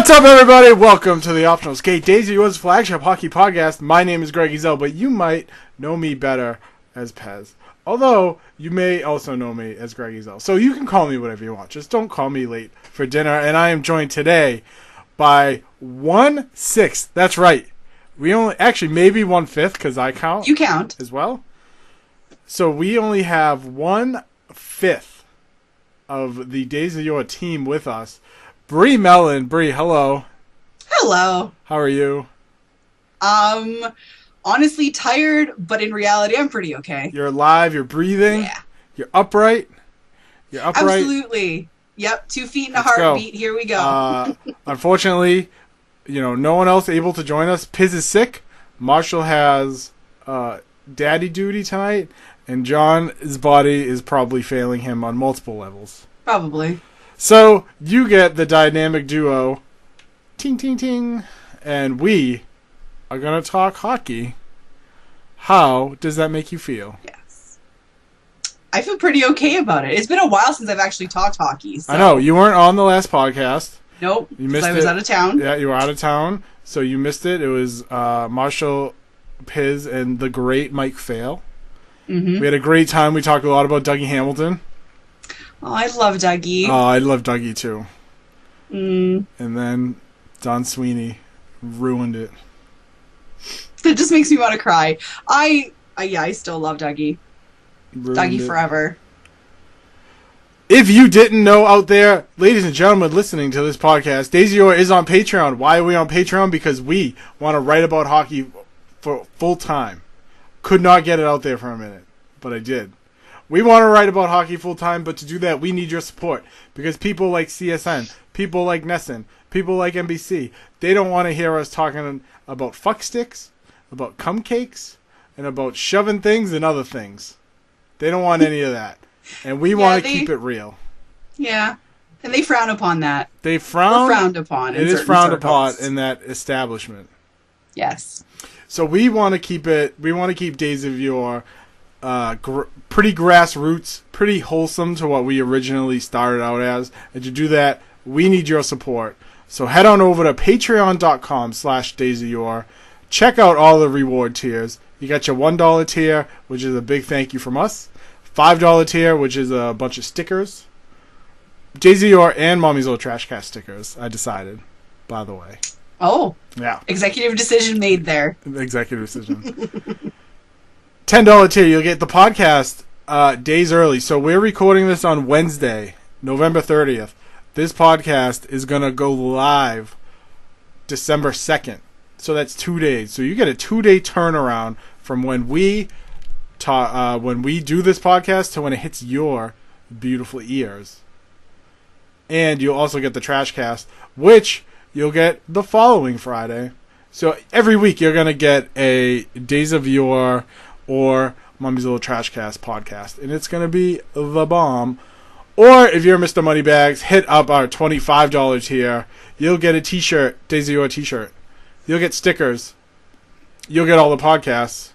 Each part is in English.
What's up, everybody? Welcome to the Optional Skate Daisy Yours flagship hockey podcast. My name is Greg Zell, but you might know me better as Pez. Although, you may also know me as Greg Zell. So you can call me whatever you want. Just don't call me late for dinner. And I am joined today by 1/6. That's right. We only, actually, maybe 1/5, because I count. You count. As well. So we only have 1/5 of the Days of Your team with us. Bree Mellon. Bree, hello. Hello. How are you? Honestly tired, but in reality, I'm pretty okay. You're alive. You're breathing. Yeah. You're upright. Absolutely. Yep. 2 feet and a Let's heartbeat. go. Here we go. Unfortunately, no one else able to join us. Piz is sick. Marshall has daddy duty tonight, and John's body is probably failing him on multiple levels. Probably. So you get the dynamic duo, ting ting ting, and we are gonna talk hockey. How does that make you feel? Yes. I feel pretty okay about it. It's been a while since I've actually talked hockey. So. I know you weren't on the last podcast. Nope. You missed it. I was out of town. Yeah, you were out of town, so you missed it. It was Marshall, Piz, and the great Mike Fail. Mm-hmm. We had a great time. We talked a lot about Dougie Hamilton. Oh, I love Dougie. Oh, I love Dougie too. Mm. And then Don Sweeney ruined it. It just makes me want to cry. I still love Dougie. Dougie forever. If you didn't know out there, ladies and gentlemen listening to this podcast, Daisy Orr is on Patreon. Why are we on Patreon? Because we want to write about hockey for full time. Could not get it out there for a minute, but I did. We want to write about hockey full time, but to do that, we need your support. Because people like CSN, people like Nesson, people like NBC, they don't want to hear us talking about fuck sticks, about cum cakes, and about shoving things and other things. They don't want any of that. And we want to keep it real. Yeah. And they frown upon that. They frown. We're frowned upon. It is frowned upon in that establishment. Yes. So we want to keep it. We want to keep Days of Yore pretty grassroots, pretty wholesome to what we originally started out as. And to do that, we need your support. So head on over to patreon.com/daysofyore. Check out all the reward tiers. You got your $1 tier, which is a big thank you from us. $5 tier, which is a bunch of stickers. Daisy Yore and Mommy's Old Trash Cast stickers, I decided, by the way. Oh. Yeah. Executive decision made there. Executive decision. $10 tier, you'll get the podcast days early. So we're recording this on Wednesday, November 30th. This podcast is going to go live December 2nd. So that's 2 days. So you get a 2-day turnaround from when we do this podcast to when it hits your beautiful ears. And you'll also get the Trash Cast, which you'll get the following Friday. So every week you're going to get a Days of Yore or Mommy's Little Trash Cast podcast. And it's going to be the bomb. Or if you're Mr. Moneybags, hit up our $25 tier. You'll get a t-shirt, Days of Yore t-shirt. You'll get stickers. You'll get all the podcasts.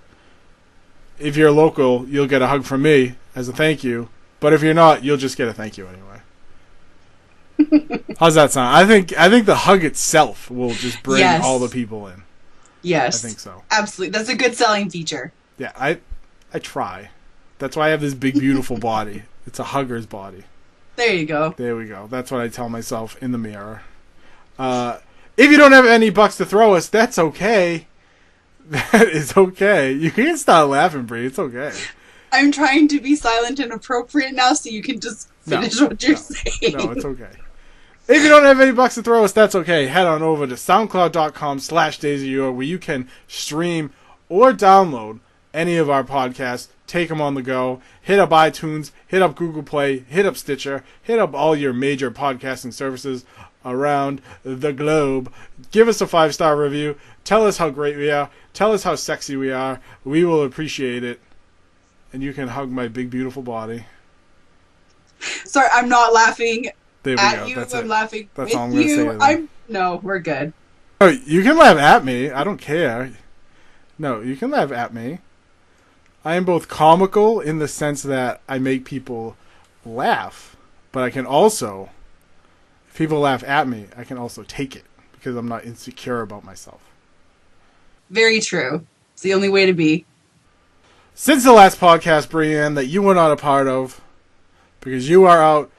If you're local, you'll get a hug from me as a thank you. But if you're not, you'll just get a thank you anyway. How's that sound? I think the hug itself will just bring all the people in. Yes. I think so. Absolutely. That's a good selling feature. Yeah, I try. That's why I have this big, beautiful body. It's a hugger's body. There you go. There we go. That's what I tell myself in the mirror. If you don't have any bucks to throw us, that's okay. That is okay. You can start laughing, Bree. It's okay. I'm trying to be silent and appropriate now so you can just finish what you're saying. No, it's okay. If you don't have any bucks to throw us, that's okay. Head on over to soundcloud.com/DaisyYore where you can stream or download any of our podcasts. Take them on the go. Hit up iTunes. Hit up Google Play. Hit up Stitcher. Hit up all your major podcasting services around the globe. Give us a 5-star review. Tell us how great we are. Tell us how sexy we are. We will appreciate it. And you can hug my big, beautiful body. Sorry, I'm not laughing at you. That's I'm it. laughing That's with all I'm going to say. No, we're good. Oh, you can laugh at me. I don't care. No, you can laugh at me. I am both comical in the sense that I make people laugh, but I can also, if people laugh at me, I can also take it. because I'm not insecure about myself. Very true. It's the only way to be. Since the last podcast, Brienne, that you were not a part of, because you are out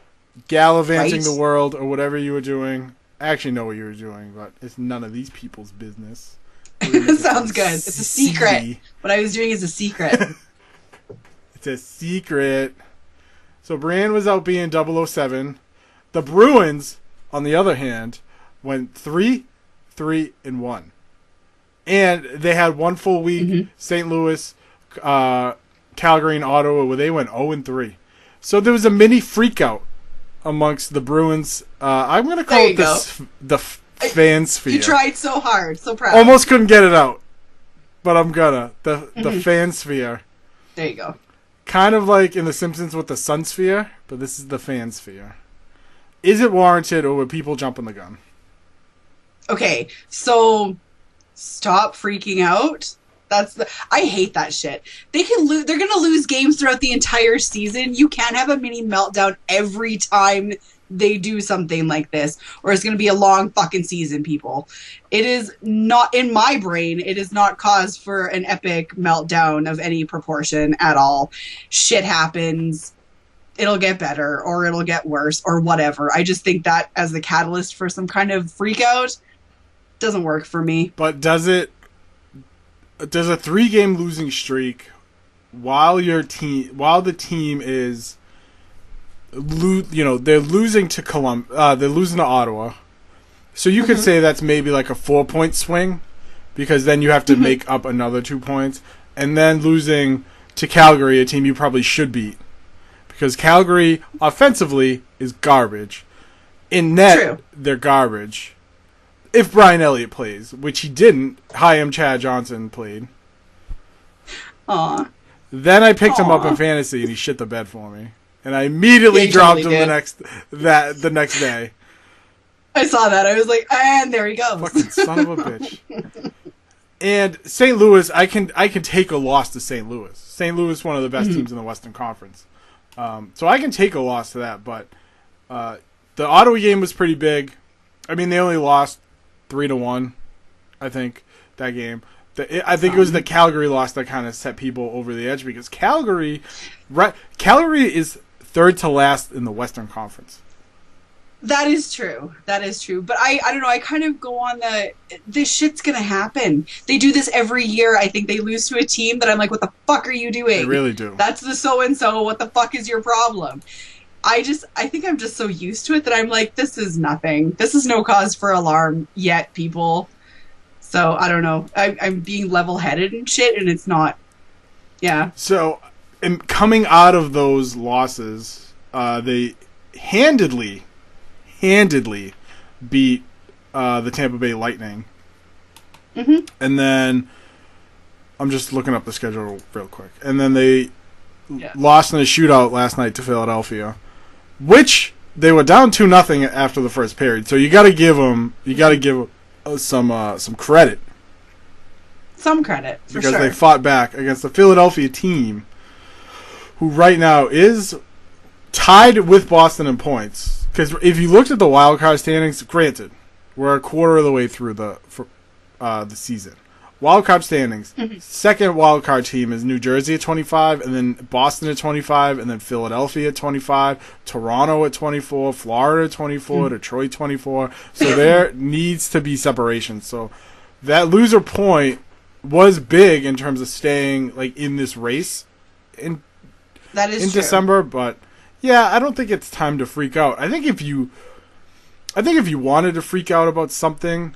gallivanting the world or whatever you were doing. I actually know what you were doing, but it's none of these people's business. Sounds good. It's a secret. What I was doing is a secret. It's a secret. So Brienne was out being 007. The Bruins, on the other hand, went 3-3-1. And they had one full week. Mm-hmm. St. Louis, Calgary, and Ottawa, where they went 0-3. So there was a mini freakout amongst the Bruins. I'm going to call it the fan sphere. You tried so hard. So proud. Almost couldn't get it out. But I'm gonna. The fan sphere. There you go. Kind of like in The Simpsons with the sun sphere, but this is the fan sphere. Is it warranted, or would people jumping the gun? Okay, so stop freaking out. I hate that shit. They can lose. They're gonna lose games throughout the entire season. You can't have a mini meltdown every time they do something like this, or it's gonna be a long fucking season, people. It is not, in my brain, it is not cause for an epic meltdown of any proportion at all. Shit happens. It'll get better, or it'll get worse, or whatever. I just think that as the catalyst for some kind of freak out doesn't work for me. But does a 3-game losing streak while the team is they're losing to they're losing to Ottawa. So you could say that's maybe like a 4-point swing, because then you have to make up another 2 points, and then losing to Calgary, a team you probably should beat, because Calgary offensively is garbage. In net, they're garbage. If Brian Elliott plays, which he didn't, Chad Johnson played. Aww. Then I picked him up in fantasy, and he shit the bed for me, and I immediately dropped him the next day. I saw that. I was like, and there he goes. Fucking son of a bitch. And St. Louis, I can take a loss to St. Louis. St. Louis, one of the best teams in the Western Conference. So I can take a loss to that, but the Ottawa game was pretty big. I mean, they only lost 3-1, I think, that game. I think it was the Calgary loss that kind of set people over the edge, because Calgary is third to last in the Western Conference. That is true. But I don't know. I kind of go on this shit's going to happen. They do this every year. I think they lose to a team that I'm like, what the fuck are you doing? They really do. That's the so-and-so. What the fuck is your problem? I think I'm just so used to it that I'm like, this is nothing. This is no cause for alarm yet, people. So I don't know. I'm being level-headed and shit, and it's not. Yeah. So, coming out of those losses, they handedly beat the Tampa Bay Lightning. Mm-hmm. And then I'm just looking up the schedule real quick. And then they lost in a shootout last night to Philadelphia, which they were down 2-0 after the first period. So you got to give them some credit. Some credit, for because sure. They fought back against the Philadelphia team, who right now is tied with Boston in points. Because if you looked at the wild card standings, granted, we're a quarter of the way through the season. Wild card standings, second wild card team is New Jersey at 25, and then Boston at 25, and then Philadelphia at 25, Toronto at 24, Florida at 24, Detroit 24. So there needs to be separation. So that loser point was big in terms of staying in this race in December, but. Yeah, I don't think it's time to freak out. I think if you wanted to freak out about something,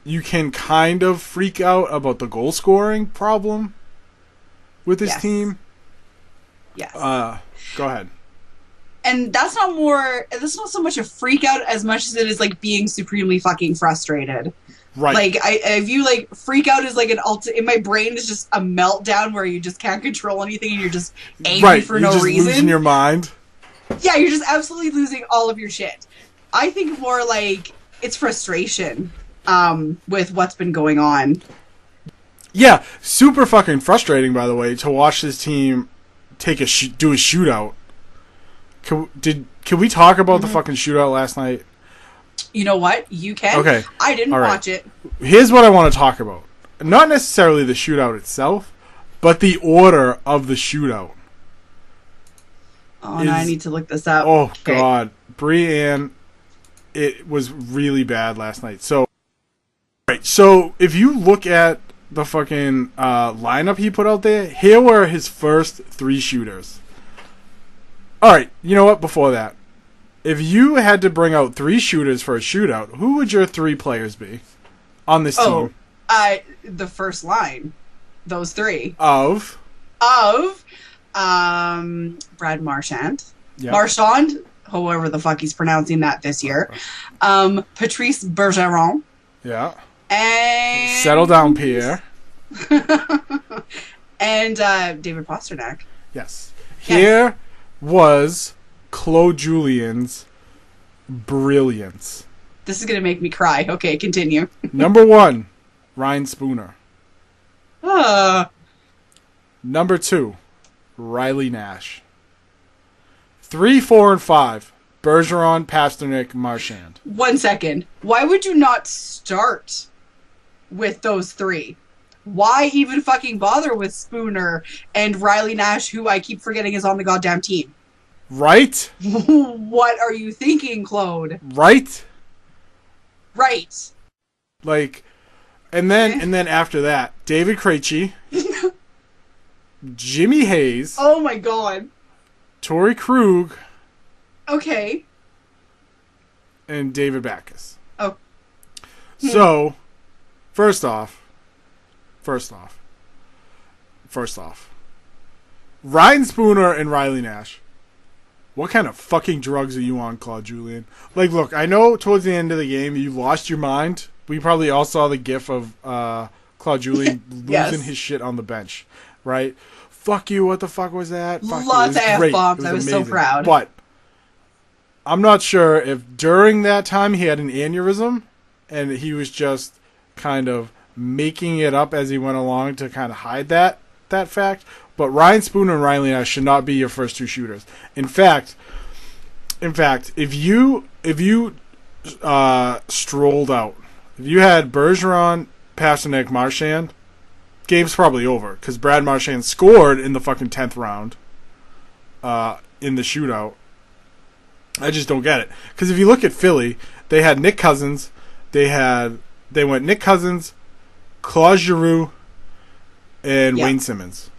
you can kind of freak out about the goal scoring problem with this team. Yes. Go ahead. And that's not so much a freak out as much as it is being supremely fucking frustrated. Right. I view freak out as in my brain is just a meltdown where you just can't control anything and you're just angry for no reason. You're losing your mind. Yeah, you're just absolutely losing all of your shit. I think more it's frustration with what's been going on. Yeah, super fucking frustrating, by the way, to watch this team do a shootout. Can we talk about the fucking shootout last night? You know what? You can. Okay. I didn't watch it. Here's what I want to talk about. Not necessarily the shootout itself, but the order of the shootout. Oh, now I need to look this up. Oh, okay. God. Bree and it was really bad last night. So, right. So, if you look at the fucking lineup he put out there, here were his first 3 shooters. All right. You know what? Before that, if you had to bring out 3 shooters for a shootout, who would your 3 players be on this team? The first line. Those 3. Of Brad Marchand. Yep. Marchand, however the fuck he's pronouncing that this year. Patrice Bergeron. Yeah. And settle down, Pierre. And David Pastrnak. Yes. Here was Claude Julien's brilliance. This is going to make me cry. Okay, continue. Number 1, Ryan Spooner. Number 2, Riley Nash. 3, 4, and 5, Bergeron, Pastrnak, Marchand. 1 second. Why would you not start with those 3? Why even fucking bother with Spooner and Riley Nash, who I keep forgetting is on the goddamn team? Right? What are you thinking, Claude? Right? Right. Like, and then after that, David Krejci, Jimmy Hayes. Oh my god. Torrey Krug. Okay. And David Backes. Oh. So, first off, Ryan Spooner and Riley Nash. What kind of fucking drugs are you on, Claude Julien? Like, look, I know towards the end of the game you lost your mind. We probably all saw the gif of Claude Julien losing his shit on the bench, right? Fuck you, what the fuck was that? Fuck Lots of F-bombs, I was so proud. But I'm not sure if during that time he had an aneurysm and he was just kind of making it up as he went along to kind of hide that fact. But Ryan Spooner and Riley Nash should not be your first 2 shooters. In fact, if you strolled out, if you had Bergeron, Pastrnak, Marchand, game's probably over because Brad Marchand scored in the fucking 10th round in the shootout. I just don't get it because if you look at Philly, they had Nick Cousins, they went Nick Cousins, Claude Giroux, and Wayne Simmons.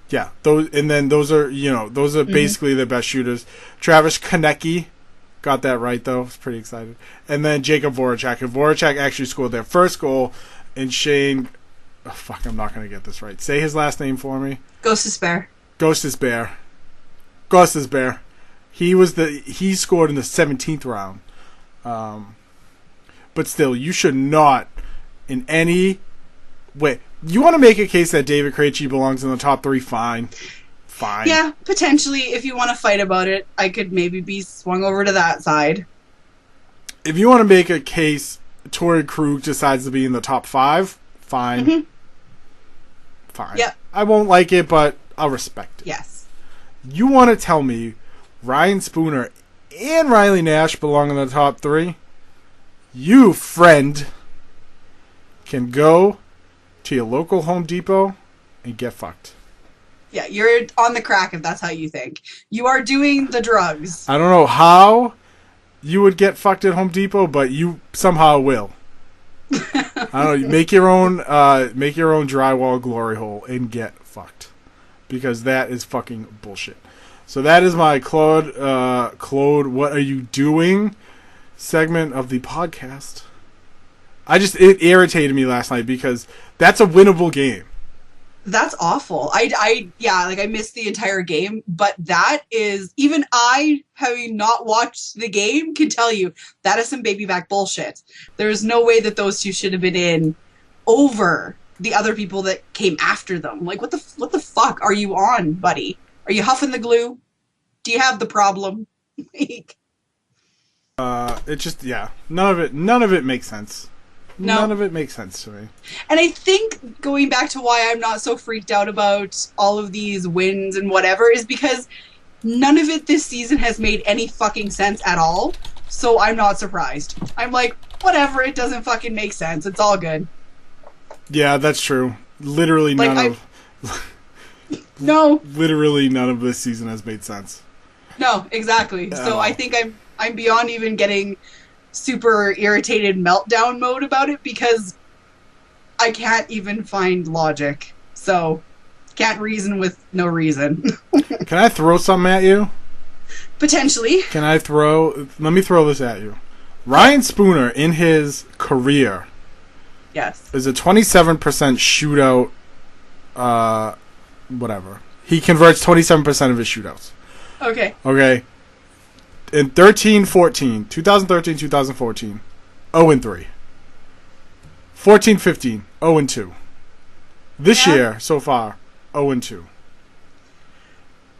Yeah, those are basically their best shooters. Travis Konecny got that right though. I was pretty excited. And then Jacob Voracek. And Voracek actually scored their first goal. And Shane, I'm not gonna get this right. Say his last name for me. Ghostus Bear. He scored in the 17th round. But still, you should not in any way. You want to make a case that David Krejci belongs in the top 3? Fine. Yeah, potentially. If you want to fight about it, I could maybe be swung over to that side. If you want to make a case, Torrey Krug decides to be in the top 5. Fine. Mm-hmm. Fine. Yep. I won't like it, but I'll respect it. Yes. You want to tell me Ryan Spooner and Riley Nash belong in the top 3? You, friend, can go to your local Home Depot and get fucked. Yeah, you're on the crack if that's how you think. You are doing the drugs. I don't know how you would get fucked at Home Depot, but you somehow will. I don't know. Make your own drywall glory hole and get fucked, because that is fucking bullshit. So that is my Claude, what are you doing segment of the podcast. It irritated me last night because that's a winnable game. That's awful. I missed the entire game, but that is, even I, having not watched the game, can tell you that is some baby back bullshit. There's no way that those 2 should have been in over the other people that came after them. Like, what the fuck are you on, buddy? Are you huffing the glue? Do you have the problem? It just, none of it makes sense. No. None of it makes sense to me. And I think going back to why I'm not so freaked out about all of these wins and whatever is because none of it this season has made any fucking sense at all. so I'm not surprised. I'm like, whatever, it doesn't fucking make sense. It's all good. Yeah, that's true. Literally Like, No. Literally none of this season has made sense. No, exactly. So I think I'm beyond even getting super irritated meltdown mode about it because I can't even find logic. So can't reason with no reason. Can I throw something at you? Potentially. Let me throw this at you. Ryan Spooner in his career Yes. is a 27% shootout whatever. He converts 27% of his shootouts. Okay. Okay. In 2013, 2014, 0-3. 14-15, 0-2. This year, so far, 0-2.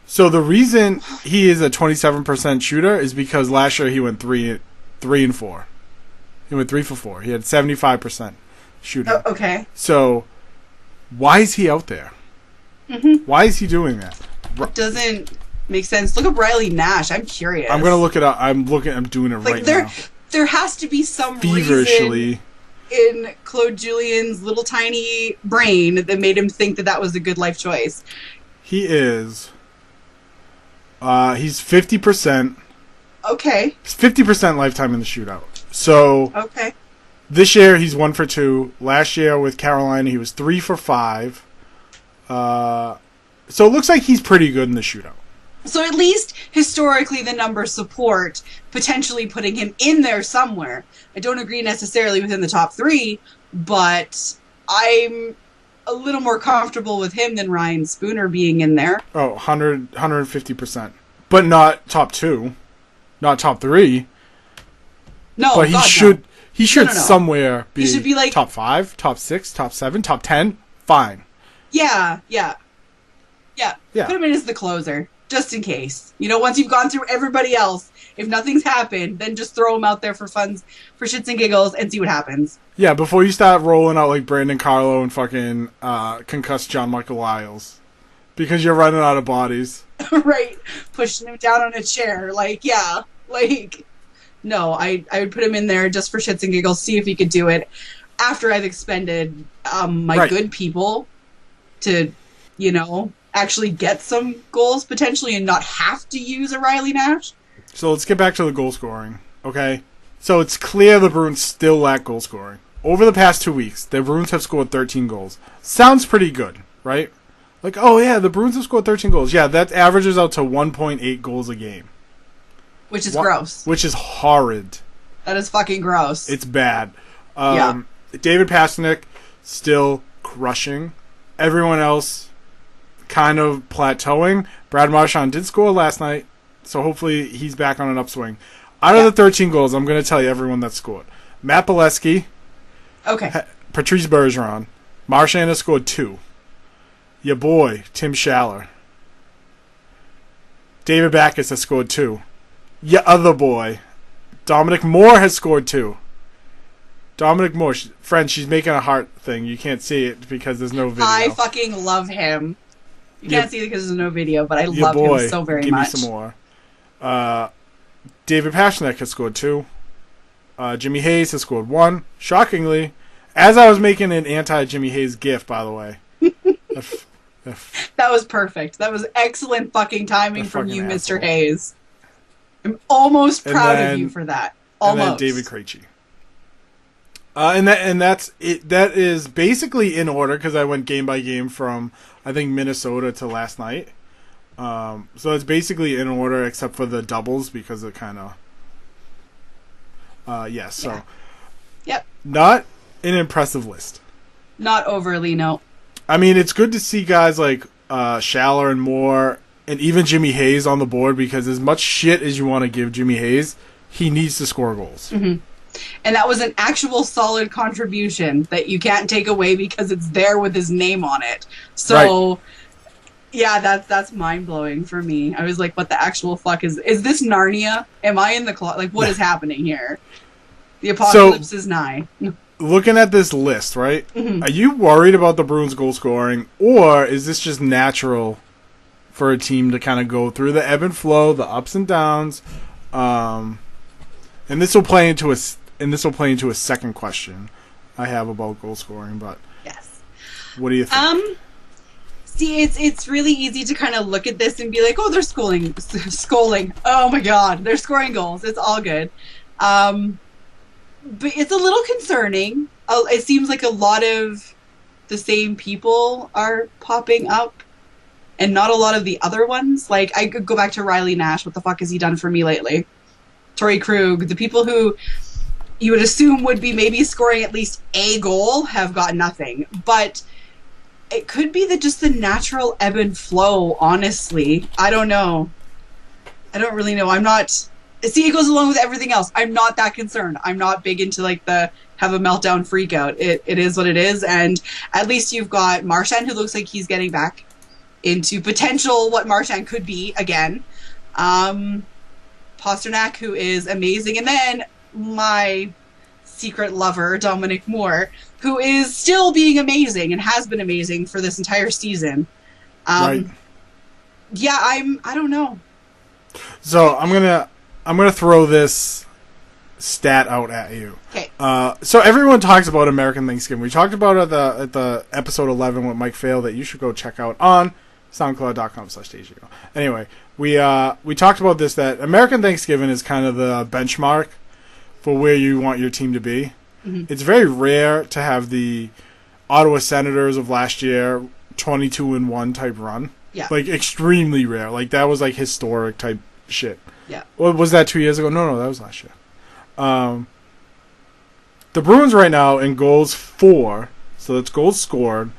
So the reason he is a 27% shooter is because last year he went 3 and 4. He went 3 for 4. He had 75% shooting. Okay. So why is he out there? Mm-hmm. Why is he doing that? It doesn't make sense. Look up Riley Nash. I'm curious. I'm gonna look it up. I'm doing it right now. There has to be some Feverishly. reason in Claude Julien's little tiny brain that made him think that was a good life choice. He is. He's 50%. Okay. He's 50% lifetime in the shootout. So. Okay. This year he's 1 for 2. Last year with Carolina he was 3 for 5. So it looks like he's pretty good in the shootout. So at least historically the numbers support potentially putting him in there somewhere. I don't agree necessarily within the top 3, but I'm a little more comfortable with him than Ryan Spooner being in there. Oh, 150%. But not top 2. Not top 3. No, but he God, should no. he should No. somewhere be, he should be like top 5, top 6, top 7, top 10. Fine. Yeah. Yeah. Put him in as the closer, just in case. Once you've gone through everybody else, if nothing's happened, then just throw him out there for shits and giggles and see what happens. Yeah, before you start rolling out like Brandon Carlo and fucking concussed John Michael Lyles. Because you're running out of bodies. Right. Pushing him down on a chair. No, I would put him in there just for shits and giggles, see if he could do it after I've expended my good people to, actually get some goals potentially and not have to use a Riley Nash. So let's get back to the goal scoring, okay? So it's clear the Bruins still lack goal scoring. Over the past 2 weeks, the Bruins have scored 13 goals. Sounds pretty good, right? Like, oh yeah, the Bruins have scored 13 goals. Yeah, that averages out to 1.8 goals a game. Which is gross. Which is horrid. That is fucking gross. It's bad. Yeah. David Pastrnak still crushing. Everyone else kind of plateauing. Brad Marchand did score last night, so hopefully he's back on an upswing. Out of the 13 goals, I'm going to tell you everyone that scored. Matt Bolesky. Okay. Patrice Bergeron. Marchand has scored 2. Your boy, Tim Schaller. David Backes has scored 2. Your other boy, Dominic Moore, has scored 2. Dominic Moore, friend, she's making a heart thing. You can't see it because there's no video. I fucking love him. You can't see it because there's no video, but I love him so very much. Give me some more. David Pastrnak has scored 2. Jimmy Hayes has scored 1. Shockingly, as I was making an anti-Jimmy Hayes gif, by the way. That was perfect. That was excellent fucking timing from you, asshole. Mr. Hayes. I'm almost proud of you for that. Almost. And then David Krejci. And that's it. That is basically in order because I went game by game from I think Minnesota to last night. So it's basically in order except for the doubles because it kind of. Yes. So. Yeah. Yep. Not an impressive list. Not overly, no. I mean, it's good to see guys like Schaller and Moore and even Jimmy Hayes on the board because as much shit as you want to give Jimmy Hayes, he needs to score goals. Mm-hmm. And that was an actual solid contribution that you can't take away because it's there with his name on it. So, yeah, that's mind-blowing for me. I was like, what the actual fuck is this Narnia? Am I in the closet? Like, what is happening here? The apocalypse is nigh. Looking at this list, right? Mm-hmm. Are you worried about the Bruins goal scoring, or is this just natural for a team to kind of go through the ebb and flow, the ups and downs? And this will play into a second question I have about goal scoring. But yes, what do you think? See, it's really easy to kind of look at this and be like, oh, they're scoring. Oh my God, they're scoring goals. It's all good. But it's a little concerning. It seems like a lot of the same people are popping up and not a lot of the other ones. Like, I could go back to Riley Nash. What the fuck has he done for me lately? Torrey Krug. The people who you would assume would be maybe scoring at least a goal have got nothing. But it could be just the natural ebb and flow, honestly. I don't know. I don't really know. I'm not... See, it goes along with everything else. I'm not that concerned. I'm not big into like the have a meltdown freak out. It is what it is. And at least you've got Marchand, who looks like he's getting back into potential what Marchand could be again. Pasternak, who is amazing. And then my secret lover, Dominic Moore, who is still being amazing and has been amazing for this entire season. Right. Yeah, I don't know. So I'm gonna throw this stat out at you. Okay. So everyone talks about American Thanksgiving. We talked about it at the episode 11 with Mike Fail that you should go check out on SoundCloud.com/DJGo. Anyway, we talked about this, that American Thanksgiving is kind of the benchmark for where you want your team to be. Mm-hmm. It's very rare to have the Ottawa Senators of last year 22-1 type run. Yeah. Like extremely rare. Like that was like historic type shit. Yeah. What was that 2 years ago? No, that was last year. The Bruins right now in goals for, so that's goals scored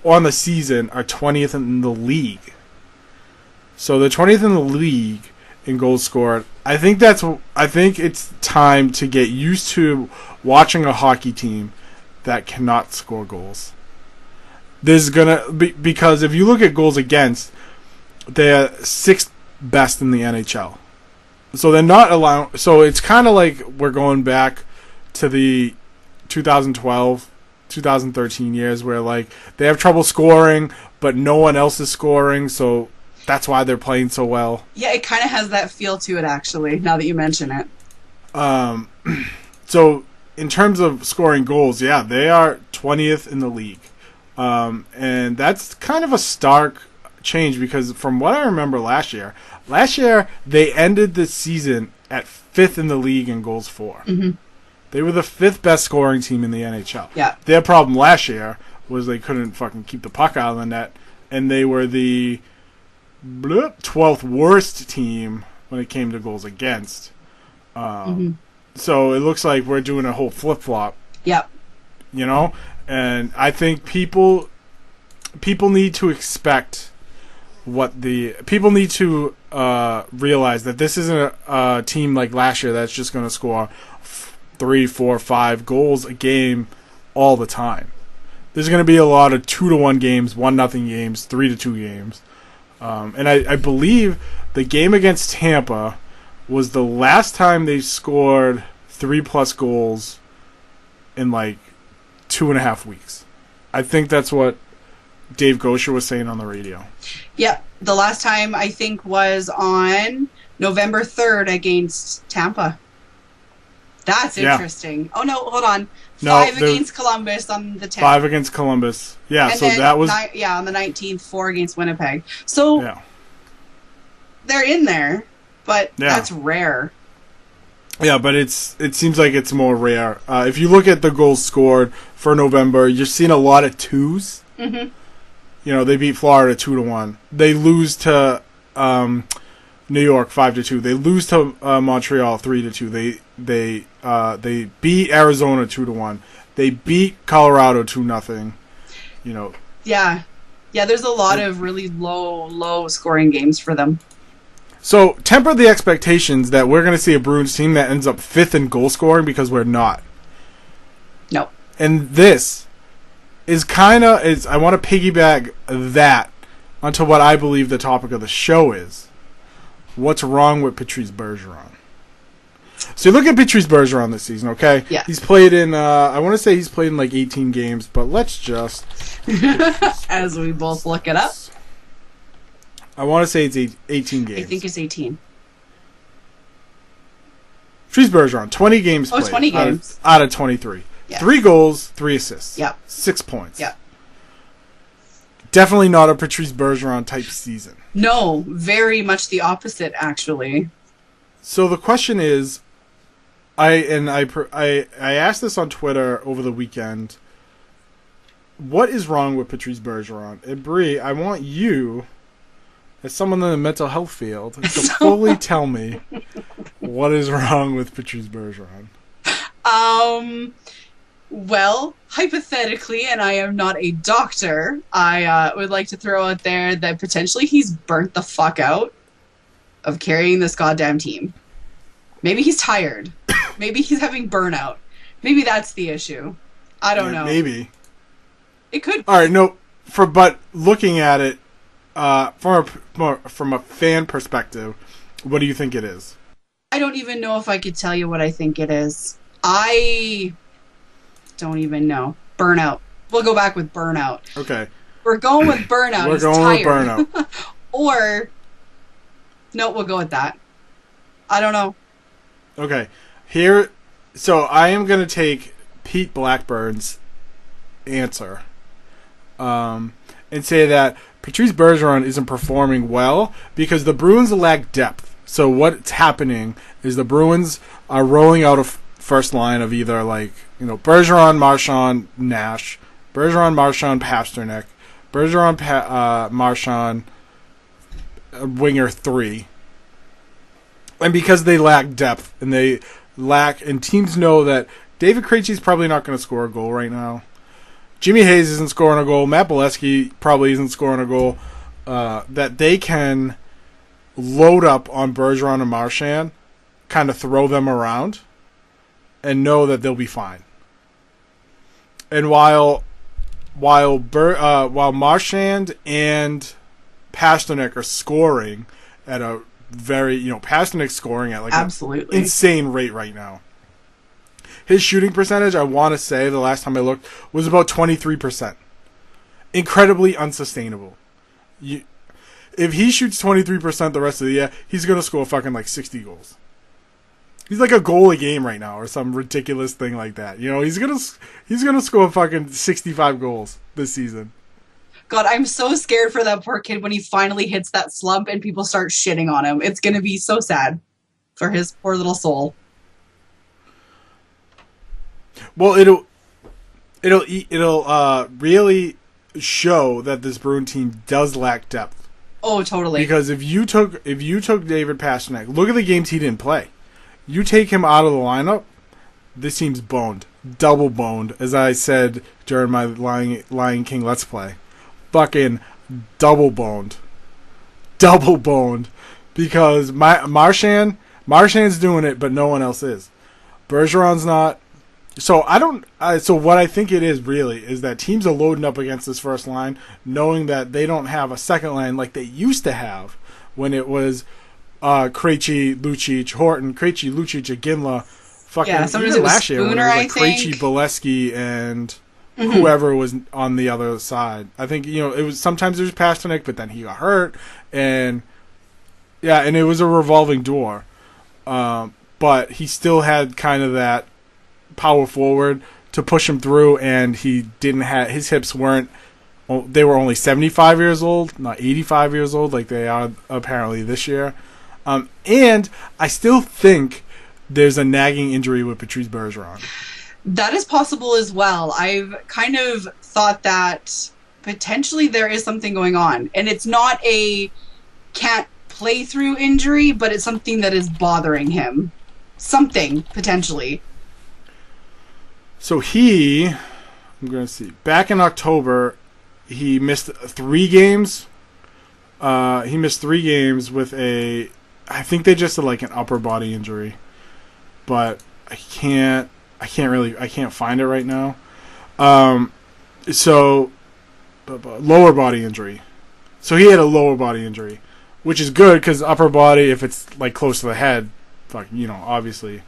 on the season, are 20th in the league. So they're 20th in the league in goals scored. I think it's time to get used to watching a hockey team that cannot score goals. There's gonna be, because if you look at goals against, they're sixth best in the NHL. So they're not allowing. So it's kind of like we're going back to the 2012, 2013 years where like they have trouble scoring, but no one else is scoring. So that's why they're playing so well. Yeah, it kind of has that feel to it, actually. Now that you mention it. So in terms of scoring goals, yeah, they are 20th in the league, and that's kind of a stark change because from what I remember last year they ended the season at 5th in the league in goals for. Mm-hmm. They were the 5th best scoring team in the NHL. Yeah. Their problem last year was they couldn't fucking keep the puck out of the net, and they were the 12th worst team when it came to goals against. So it looks like we're doing a whole flip-flop. Yep. You know? And I think people need to expect people need to realize that this isn't a team like last year that's just going to score 3, 4, 5 goals a game all the time. There's going to be a lot of 2-1 games, 1-0 games, 3-2 games. And I believe the game against Tampa was the last time they scored 3+ goals in like 2.5 weeks. I think that's what Dave Gosher was saying on the radio. Yep. The last time I think was on November 3rd against Tampa. That's interesting. Oh no, hold on. 5 against Columbus on the 10th. 5 against Columbus. Yeah, and so that was on the 19th, 4 against Winnipeg. So they're in there, but that's rare. Yeah, but it seems like it's more rare. If you look at the goals scored for November, you're seeing a lot of 2s. Mm-hmm. You know, they beat Florida 2-1. They lose to New York 5-2. They lose to Montreal 3-2. They beat Arizona 2-1. They beat Colorado 2-0. You know. Yeah. There's a lot of really low scoring games for them. So temper the expectations that we're going to see a Bruins team that ends up 5th in goal scoring, because we're not. No. And this is I want to piggyback that onto what I believe the topic of the show is. What's wrong with Patrice Bergeron? So you look at Patrice Bergeron this season, okay? Yeah. He's played in, I want to say he's played in like 18 games, but let's just... As we both look it up. I want to say it's 18 games. I think it's 18. Patrice Bergeron, 20 games played. 20 games. Out of 23. Yeah. 3 goals, 3 assists. Yeah. 6 points. Yeah. Definitely not a Patrice Bergeron type season. No, very much the opposite, actually. So the question is, I asked this on Twitter over the weekend. What is wrong with Patrice Bergeron? And Bree, I want you, as someone in the mental health field, to fully tell me what is wrong with Patrice Bergeron. Well, hypothetically, and I am not a doctor, I would like to throw out there that potentially he's burnt the fuck out of carrying this goddamn team. Maybe he's tired. Maybe he's having burnout. Maybe that's the issue. I don't know. Maybe. It could. All right, no. But looking at it from a fan perspective, what do you think it is? I don't even know if I could tell you what I think it is. I don't even know. Burnout. We'll go back with burnout. Okay. We're going with burnout. We're He's going tired. with burnout. Or, no, we'll go with that. I don't know. Okay. Here, so I am going to take Pete Blackburn's answer and say that Patrice Bergeron isn't performing well because the Bruins lack depth. So what's happening is the Bruins are rolling out a first line of either Bergeron, Marchand, Nash, Bergeron, Marchand, Pasternak, Bergeron, Marchand, winger 3. And because they lack depth and teams know that David Krejci's probably not going to score a goal right now. Jimmy Hayes isn't scoring a goal. Matt Bolesky probably isn't scoring a goal. That they can load up on Bergeron and Marchand, kind of throw them around, and know that they'll be fine. And while Marchand and Pasternak are scoring at a very, Pasternak's scoring at absolutely an insane rate right now. His shooting percentage, I want to say, the last time I looked, was about 23%. Incredibly unsustainable. If he shoots 23% the rest of the year, he's going to score fucking 60 goals. He's like a goal a game right now or some ridiculous thing like that. He's going to score fucking 65 goals this season. God, I'm so scared for that poor kid when he finally hits that slump and people start shitting on him. It's going to be so sad for his poor little soul. Well, it'll really show that this Bruin team does lack depth. Oh, totally. Because if you took David Pasternak, look at the games he didn't play. You take him out of the lineup, this team's boned, double boned, as I said during my Lion King Let's Play. Fucking double boned, because Marchand's doing it, but no one else is. Bergeron's not. So so what I think it is really is that teams are loading up against this first line, knowing that they don't have a second line like they used to have when it was Krejci, Lucic, Horton, Krejci, Lucic, Iginla. Fucking sometimes it was last year when Spooner, it was Krejci, Bolesky, and whoever was on the other side. I think it was sometimes it was Pasternak, but then he got hurt, and it was a revolving door. But he still had kind of that power forward to push him through, and he didn't have his hips weren't. They were only 75 years old, not 85 years old, like they are apparently this year. And I still think there's a nagging injury with Patrice Bergeron. That is possible as well. I've kind of thought that potentially there is something going on. And it's not a can't play through injury, but it's something that is bothering him. Something, potentially. So I'm going to see. Back in October, he missed 3 games. He missed 3 games with I think they just did an upper body injury. But I can't find it right now. So lower body injury. So he had a lower body injury, which is good because upper body, if it's close to the head, obviously.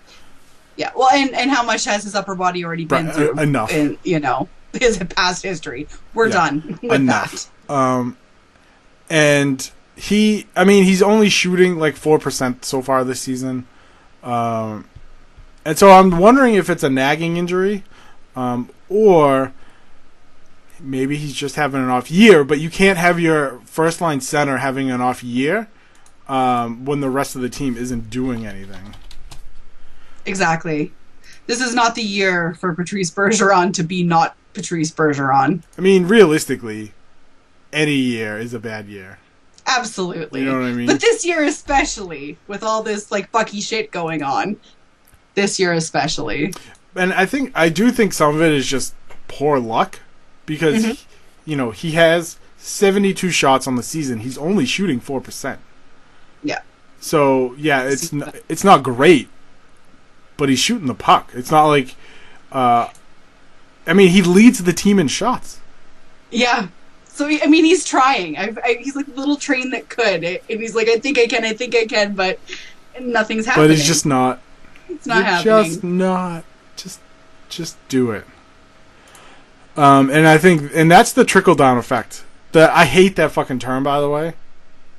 Yeah, well, and how much has his upper body already been through? Enough. In, his past history. We're done with enough. that. And he's only shooting 4% so far this season. And so I'm wondering if it's a nagging injury, or maybe he's just having an off year. But you can't have your first line center having an off year when the rest of the team isn't doing anything. Exactly. This is not the year for Patrice Bergeron to be not Patrice Bergeron. I mean, realistically, any year is a bad year. Absolutely. You know what I mean? But this year especially, with all this like fucky shit going on. This year especially. And I do think some of it is just poor luck because he has 72 shots on the season. He's only shooting 4%. Yeah. So, yeah, it's not great, but he's shooting the puck. It's not like he leads the team in shots. Yeah. So, he's trying. He's like a little train that could. And he's like, I think I can, but nothing's happening. But it's just not. It's not happening. Just not. Just do it. And I think, and that's the trickle-down effect. I hate that fucking term, by the way,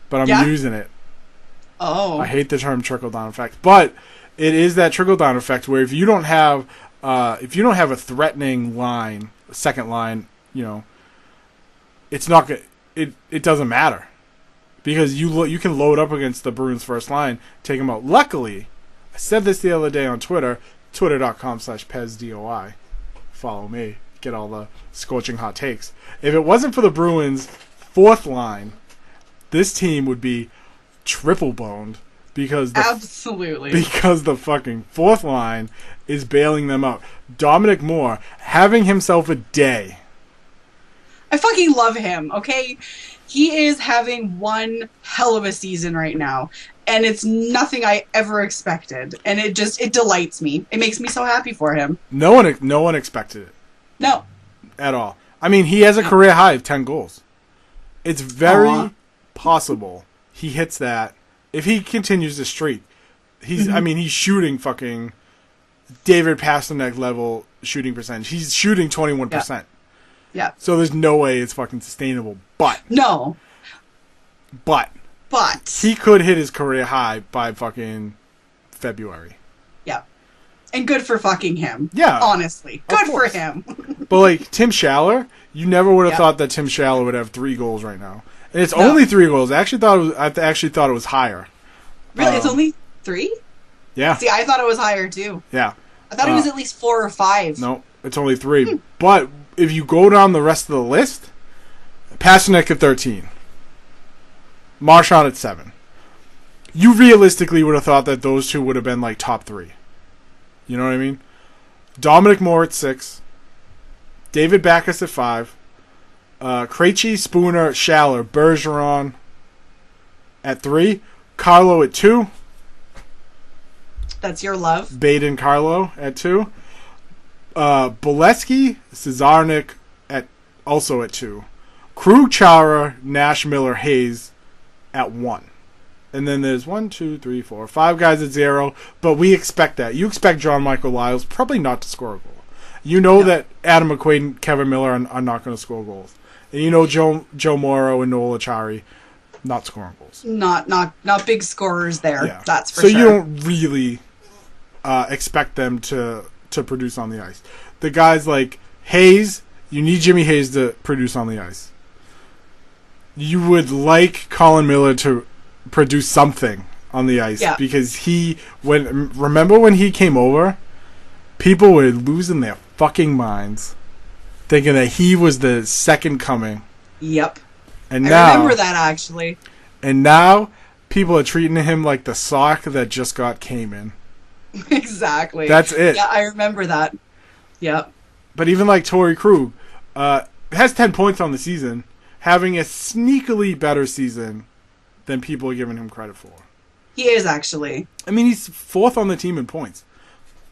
but I'm using it. Oh. I hate the term trickle-down effect, but it is that trickle-down effect where if you don't have a threatening line, second line, it's not good. It doesn't matter because you can load up against the Bruins first line, take them out. Luckily, I said this the other day on Twitter, twitter.com/PezDOI. Follow me, get all the scorching hot takes. If it wasn't for the Bruins fourth line, this team would be triple boned because the fucking fourth line is bailing them out. Dominic Moore having himself a day. I fucking love him, okay? He is having one hell of a season right now, and it's nothing I ever expected, and it delights me. It makes me so happy for him. No one expected it. No. At all. I mean, he has a career high of 10 goals. It's very possible he hits that if he continues the streak. He's shooting fucking David Pastrnak level shooting percentage. He's shooting 21%. Yeah. So there's no way it's fucking sustainable. But he could hit his career high by fucking February. Yeah. And good for fucking him. Yeah. Honestly. Good for him. But like Tim Schaller, you never would have thought that Tim Schaller would have 3 goals right now. And it's only 3 goals. I actually thought it was higher. Really? It's only 3? Yeah. See, I thought it was higher too. Yeah. I thought it was at least 4 or 5. No, it's only 3. But if you go down the rest of the list, Pastrnak at 13. Marchand at 7. You realistically would have thought that those two would have been like top 3. You know what I mean? Dominic Moore at 6. David Backes at 5. Krejci, Spooner, Schaller, Bergeron at 3. Carlo at 2. That's your love. Baden Carlo at 2. Bolesky, Cesarnik also at 2. Krug, Chara, Nash, Miller, Hayes at 1. And then there's 1, 2, 3, 4, 5 guys at 0. But we expect that. You expect John Michael Lyles probably not to score a goal. You know that Adam McQuaid and Kevin Miller are not going to score goals. And you know Joe Morrow and Noel Acciari not scoring goals. Not big scorers there. Yeah. That's for sure. So you don't really expect them to produce on the ice. The guys like Hayes, you need Jimmy Hayes to produce on the ice. You would like Colin Miller to produce something on the ice because remember when he came over, people were losing their fucking minds thinking that he was the second coming. Yep. And I remember that actually. And now people are treating him like the sock that just got came in. Exactly. That's it. Yeah, I remember that. Yep. But even like Torrey Krug, has 10 points on the season, having a sneakily better season than people are giving him credit for. He is actually. I mean, he's 4th on the team in points.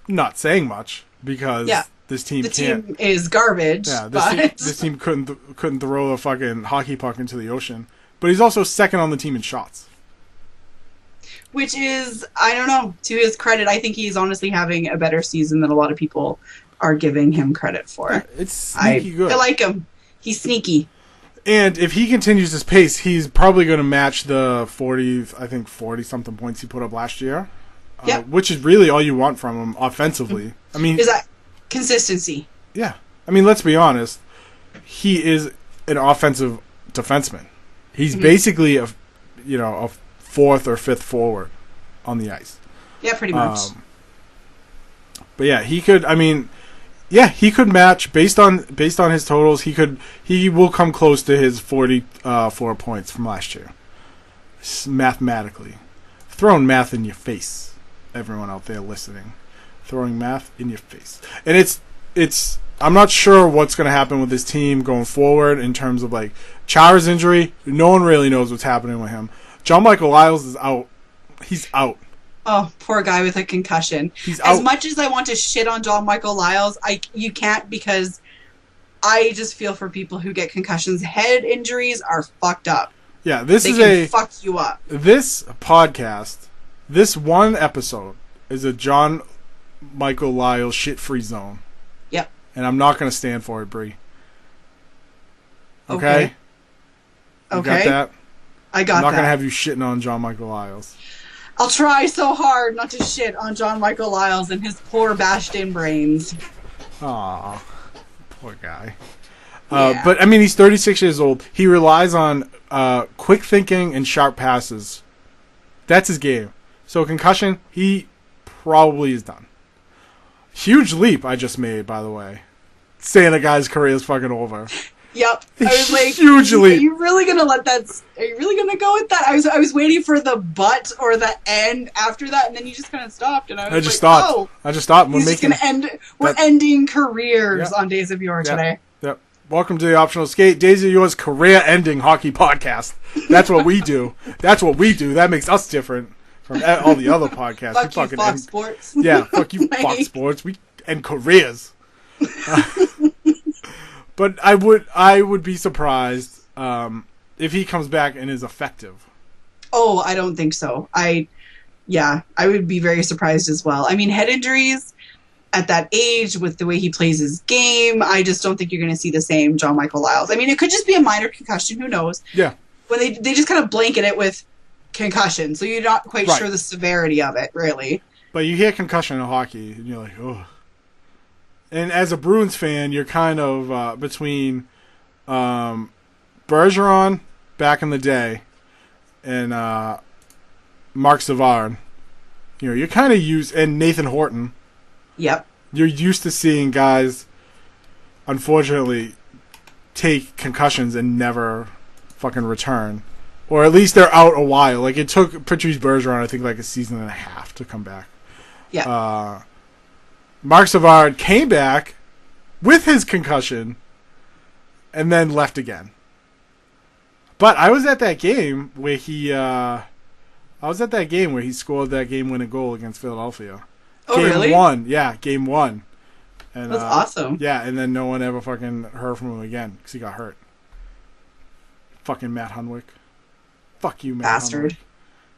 Not saying much because this team team is garbage. Yeah, this team couldn't throw a fucking hockey puck into the ocean. But he's also 2nd on the team in shots. Which is, I don't know, to his credit, I think he's honestly having a better season than a lot of people are giving him credit for. Yeah, it's sneaky good. I like him. He's sneaky. And if he continues his pace, he's probably going to match the 40-something points he put up last year. which is really all you want from him offensively. I mean, is that consistency? Yeah, I mean, let's be honest. He is an offensive defenseman. He's basically a fourth or fifth forward on the ice. Yeah, pretty much. But yeah, he could. I mean, yeah, he could match based on his totals. He will come close to his 44 points from last year. Mathematically, throwing math in your face, everyone out there listening, throwing math in your face, and it's. I'm not sure what's going to happen with this team going forward in terms of like Chara's injury. No one really knows what's happening with him. John Michael Lyles is out. He's out. Oh, poor guy with a concussion. He's out. As much as I want to shit on John Michael Lyles, you can't, because I just feel for people who get concussions. Head injuries are fucked up. Yeah, they can fuck you up. This podcast, this one episode, is a John Michael Lyles shit-free zone. Yep. And I'm not going to stand for it, Bree. Okay? You got that? I got that. I'm not going to have you shitting on John Michael Lyles. I'll try so hard not to shit on John Michael Lyles and his poor bashed-in brains. Aw, poor guy. But, I mean, he's 36 years old. He relies on quick thinking and sharp passes. That's his game. So, concussion, he probably is done. Huge leap I just made, by the way. Saying a guy's career is fucking over. Yep. I was like, huge leap. Are you really gonna are you really gonna go with that? I was waiting for the but or the end after that, and then you just kind of stopped, and I just stopped. Oh, I just stopped. We're ending careers on Days of Yore today. Yep. Welcome to the Optional Skate, Days of Yore's career-ending hockey podcast. That's what we do. That's what we do. That makes us different from all the other podcasts. Fuck you, Fox Sports. Yeah, fuck you, Fox Sports. We end careers. But I would be surprised if he comes back and is effective. Oh, I don't think so. I would be very surprised as well. I mean, head injuries at that age with the way he plays his game, I just don't think you're going to see the same John Michael Lyles. I mean, it could just be a minor concussion. Who knows? Yeah. When they just kind of blanket it with concussion, so you're not quite sure the severity of it, really. But you hear concussion in hockey, and you're like, oh. And as a Bruins fan, you're kind of between Bergeron back in the day and Mark Savard. You know, you're kind of used, and Nathan Horton. Yep. You're used to seeing guys, unfortunately, take concussions and never fucking return. Or at least they're out a while. Like, it took Patrice Bergeron, I think, like a season and a half to come back. Yeah. Mark Savard came back with his concussion and then left again. But I was at that game where he scored that game-winning goal against Philadelphia. Oh, really? Game 1. Yeah, game 1. And, that's awesome. Yeah, and then no one ever fucking heard from him again because he got hurt. Fucking Matt Hunwick. Fuck you, Matt Bastard. Hunwick.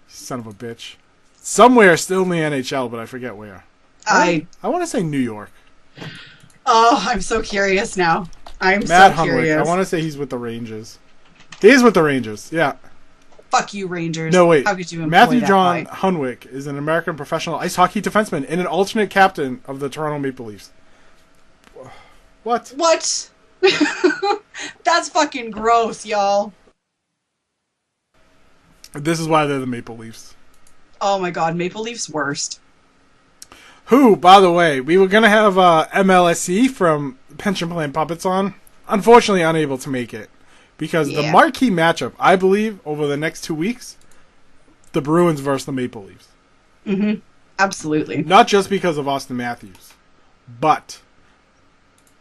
Son of a bitch. Somewhere still in the NHL, but I forget where. I want to say New York. Oh, I'm so curious now. Matt Hunwick. Curious. I want to say he's with the Rangers. He's with the Rangers, yeah. Fuck you, Rangers. No, wait. How could you Matthew John Hunwick is an American professional ice hockey defenseman and an alternate captain of the Toronto Maple Leafs. What? What? That's fucking gross, y'all. This is why they're the Maple Leafs. Oh my god, Maple Leafs worst. Who, by the way, we were going to have MLSC from Pension Plan Puppets on. Unfortunately, unable to make it. Because the marquee matchup, I believe, over the next 2 weeks, the Bruins versus the Maple Leafs. Mm-hmm. Absolutely. Not just because of Austin Matthews, but,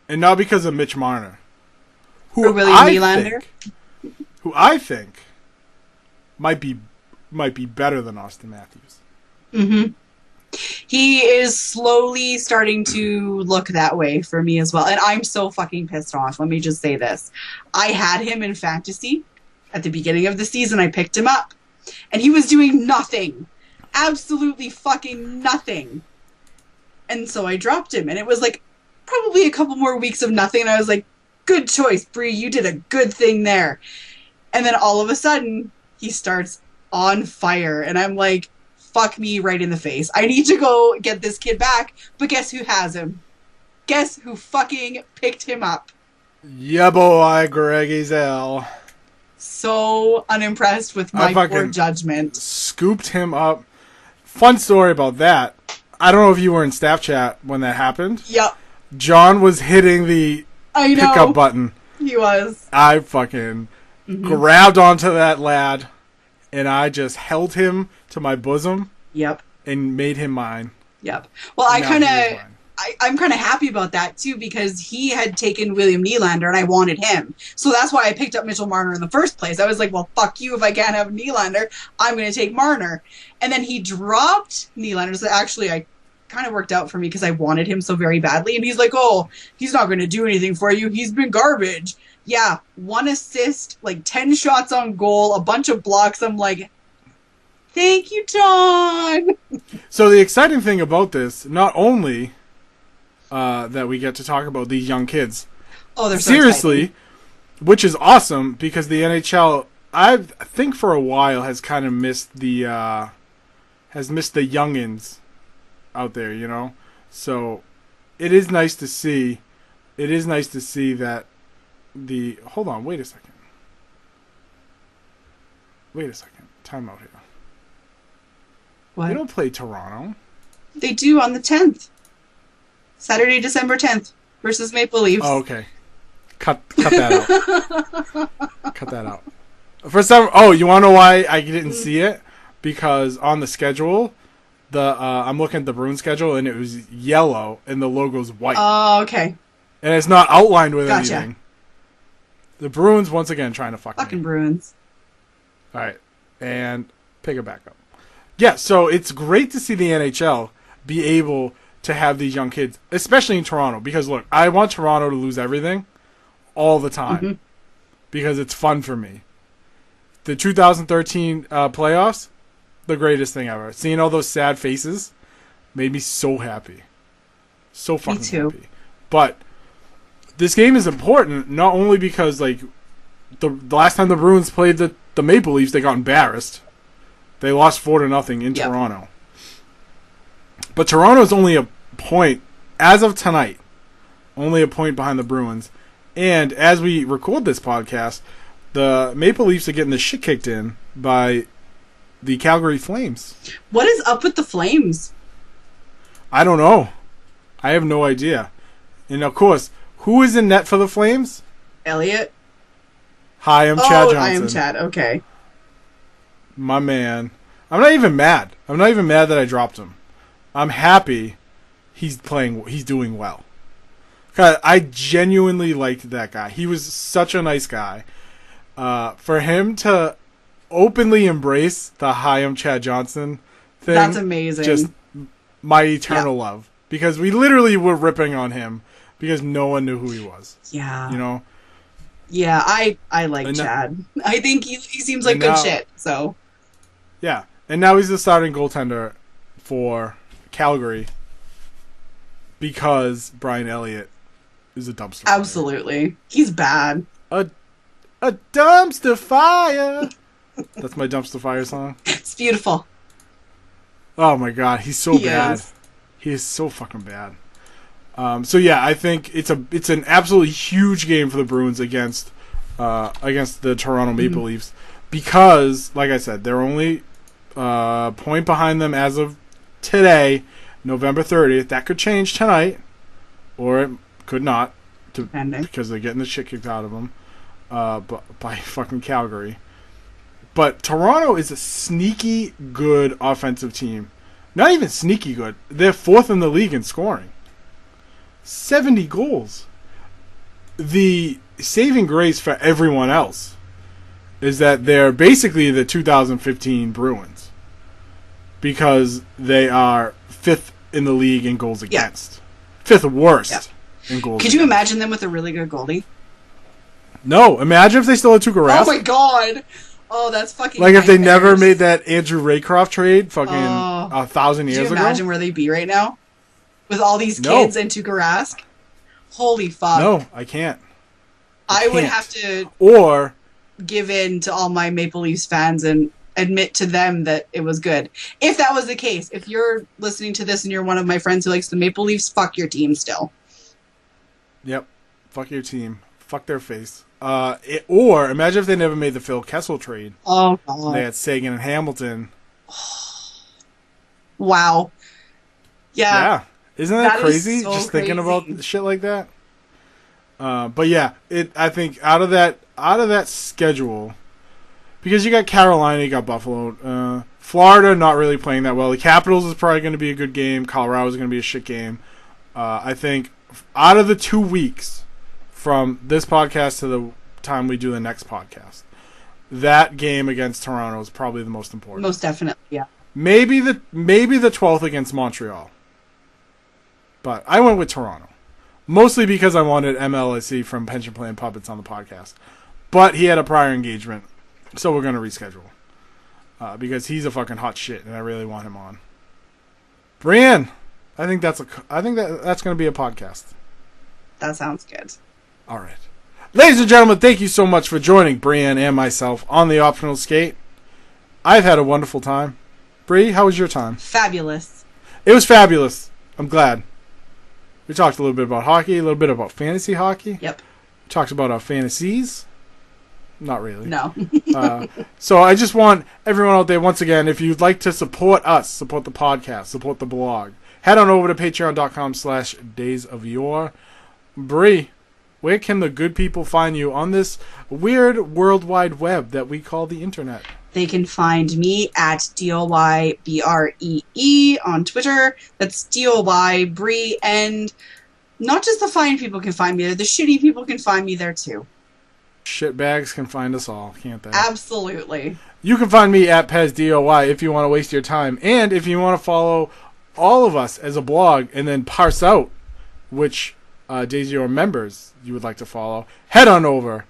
and not because of Mitch Marner. Or William Nylander. Who I think might be better than Austin Matthews. Mm-hmm. He is slowly starting to look that way for me as well. And I'm so fucking pissed off. Let me just say this. I had him in fantasy. At the beginning of the season, I picked him up. And he was doing nothing. Absolutely fucking nothing. And so I dropped him. And it was like probably a couple more weeks of nothing. And I was like, good choice, Bree. You did a good thing there. And then all of a sudden, he starts on fire. And I'm like, fuck me right in the face. I need to go get this kid back, but guess who has him? Guess who fucking picked him up? Yeah, boy, Greg Ezel. So unimpressed with my poor judgment. Scooped him up. Fun story about that. I don't know if you were in staff chat when that happened. Yep. John was hitting the pickup button. He was. I fucking grabbed onto that lad, and I just held him to my bosom. Yep. And made him mine. Yep. Well, I'm kind of happy about that too, because he had taken William Nylander and I wanted him. So that's why I picked up Mitchell Marner in the first place. I was like, well, fuck you. If I can't have Nylander, I'm going to take Marner. And then he dropped Nylander. So actually, I kind of worked out for me because I wanted him so very badly. And he's like, oh, he's not going to do anything for you. He's been garbage. Yeah, 1 assist, like 10 shots on goal, a bunch of blocks. I'm like, thank you, John. So the exciting thing about this, not only that we get to talk about these young kids. Oh, they're so seriously, exciting. Which is awesome because the NHL, I think for a while, has kind of missed the youngins out there, you know. So it is nice to see. It is nice to see that the. Hold on, wait a second. Time out here. What? They don't play Toronto. They do on the 10th. Saturday, December 10th versus Maple Leafs. Oh, okay. Cut that out. Cut that out. For some, you want to know why I didn't see it? Because on the schedule, I'm looking at the Bruins schedule, and it was yellow, and the logo's white. Oh, okay. And it's not outlined with anything. The Bruins, once again, trying to fucking Bruins. All right. And pick it back up. Yeah, so it's great to see the NHL be able to have these young kids, especially in Toronto. Because, look, I want Toronto to lose everything all the time because it's fun for me. The 2013 playoffs, the greatest thing ever. Seeing all those sad faces made me so happy. So fucking happy. But this game is important, not only because, like, the last time the Bruins played the Maple Leafs, they got embarrassed. They lost 4-0 in Toronto. But Toronto is only a point, as of tonight, only a point behind the Bruins. And as we record this podcast, the Maple Leafs are getting the shit kicked in by the Calgary Flames. What is up with the Flames? I don't know. I have no idea. And of course, who is in net for the Flames? Elliot. Hi, I'm Chad Johnson. I am Chad. Okay. My man. I'm not even mad. I'm not even mad that I dropped him. I'm happy he's doing well. Cause I genuinely liked that guy. He was such a nice guy. For him to openly embrace the "Hi, I'm Chad Johnson" thing. That's amazing. Just my eternal love. Because we literally were ripping on him because no one knew who he was. Yeah. You know? Yeah, I like Chad. I think he seems like good shit, so. Yeah. And now he's the starting goaltender for Calgary because Brian Elliott is a dumpster fire. Absolutely. He's bad. A dumpster fire. That's my dumpster fire song. It's beautiful. Oh my god, he's so bad. He is so fucking bad. So yeah, I think it's an absolutely huge game for the Bruins against the Toronto Maple Leafs because, like I said, they're only point behind them as of today, November 30th. That could change tonight, or it could not, because they're getting the shit kicked out of them by fucking Calgary. But Toronto is a sneaky good offensive team. Not even sneaky good. They're fourth in the league in scoring. 70 goals. The saving grace for everyone else is that they're basically the 2015 Bruins because they are fifth in the league in goals against. Fifth worst in goals Could you imagine them with a really good goalie? No. Imagine if they still had Tuukka Rask. Oh my god. Oh, that's fucking like if they never made that Andrew Raycroft trade fucking 1,000 years ago. Could you imagine where they'd be right now? With all these kids and Tuukka Rask? Holy fuck. No, I can't. I would have to give in to all my Maple Leafs fans and admit to them that it was good. If that was the case, if you're listening to this and you're one of my friends who likes the Maple Leafs, fuck your team still. Yep. Fuck your team. Fuck their face. Or imagine if they never made the Phil Kessel trade. Oh, God. They had Sagan and Hamilton. Wow. Yeah. Isn't that crazy? So just crazy. Thinking about shit like that. But yeah, I think out of that schedule, because you got Carolina, you got Buffalo, Florida not really playing that well. The Capitals is probably going to be a good game. Colorado is going to be a shit game. I think out of the 2 weeks from this podcast to the time we do the next podcast, that game against Toronto is probably the most important. Most definitely, yeah. Maybe the 12th against Montreal. But I went with Toronto. Mostly because I wanted MLSE from Pension Plan Puppets on the podcast. But he had a prior engagement, so we're going to reschedule. Because he's a fucking hot shit, and I really want him on. Brian, I think that's going to be a podcast. That sounds good. All right. Ladies and gentlemen, thank you so much for joining Brian and myself on the Optional Skate. I've had a wonderful time. Bree, how was your time? Fabulous. It was fabulous. I'm glad. We talked a little bit about hockey, a little bit about fantasy hockey. Yep. We talked about our fantasies. Not really. No. So I just want everyone out there, once again, if you'd like to support us, support the podcast, support the blog, head on over to patreon.com/daysofyore. Bree, where can the good people find you on this weird World Wide Web that we call the internet? They can find me at DOYBREE on Twitter. That's DOY Bree, and not just the fine people can find me there, the shitty people can find me there too. Shitbags can find us all, can't they? Absolutely. You can find me at PezDOY if you want to waste your time. And if you want to follow all of us as a blog and then parse out which Days of Yore members you would like to follow, head on over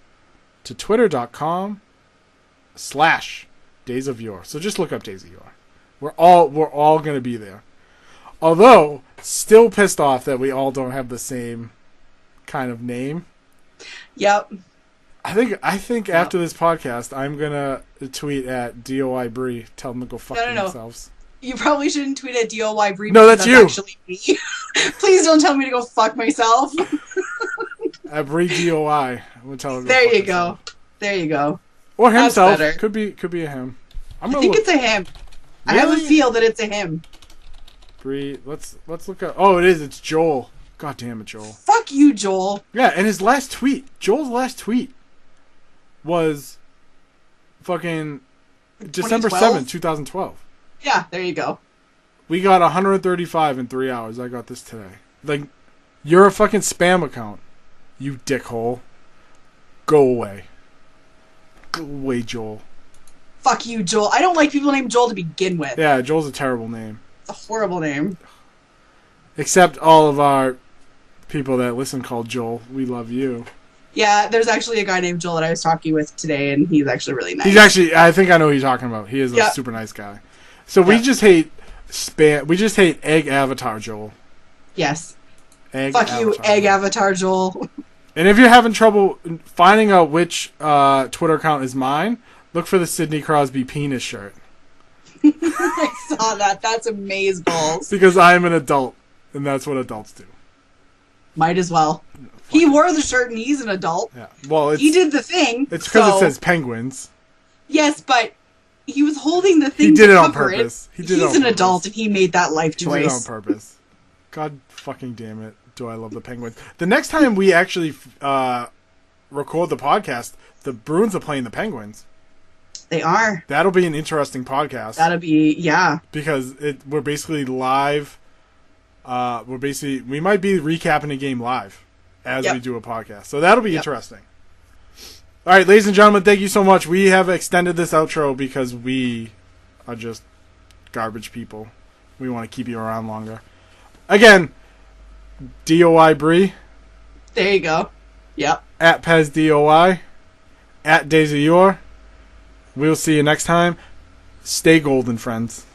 to twitter.com/Days of Yore. So just look up Days of Yore. We're all going to be there. Although, still pissed off that we all don't have the same kind of name. Yep. I think after this podcast, I'm gonna tweet at DOI Bree, tell them to go fuck themselves. You probably shouldn't tweet at DOY Bree. No, that's you. Actually me. Please don't tell me to go fuck myself. At Bree DOI, I'm gonna tell her. There you go. There you go. Or himself. Could be a him. I think it's a him. Really? I have a feel that it's a him. Bree, let's look up. Oh, it is. It's Joel. God damn it, Joel. Fuck you, Joel. Yeah, and Joel's last tweet was fucking December 7th, 2012. Yeah, there you go. We got 135 in 3 hours. I got this today. Like, you're a fucking spam account, you dickhole. Go away. Go away, Joel. Fuck you, Joel. I don't like people named Joel to begin with. Yeah, Joel's a terrible name. It's a horrible name. Except all of our people that listen called Joel. We love you. Yeah, there's actually a guy named Joel that I was talking with today, and he's actually really nice. I think I know who you're talking about. He is a super nice guy. So we just hate spam. We just hate Egg Avatar Joel. Yes. Fuck Avatar. You, Egg Avatar Joel. And if you're having trouble finding out which Twitter account is mine, look for the Sidney Crosby penis shirt. I saw that. That's amazeballs. Because I am an adult, and that's what adults do. Might as well. He wore the shirt and he's an adult. Yeah. Well, he did the thing. It's because it says penguins. Yes, but he was holding the thing. He did to it on cover purpose. He's an adult and he made that life choice. He did it on purpose. God fucking damn it. Do I love the Penguins. The next time we actually record the podcast, the Bruins are playing the Penguins. They are. That'll be an interesting podcast. That'll be, yeah. Because we're basically live. We might be recapping a game live as we do a podcast. So that'll be interesting. All right, ladies and gentlemen, thank you so much. We have extended this outro because we are just garbage people. We want to keep you around longer. Again, DOI Bree. There you go. Yep. At Pez DOI. At Days of Yore. We'll see you next time. Stay golden, friends.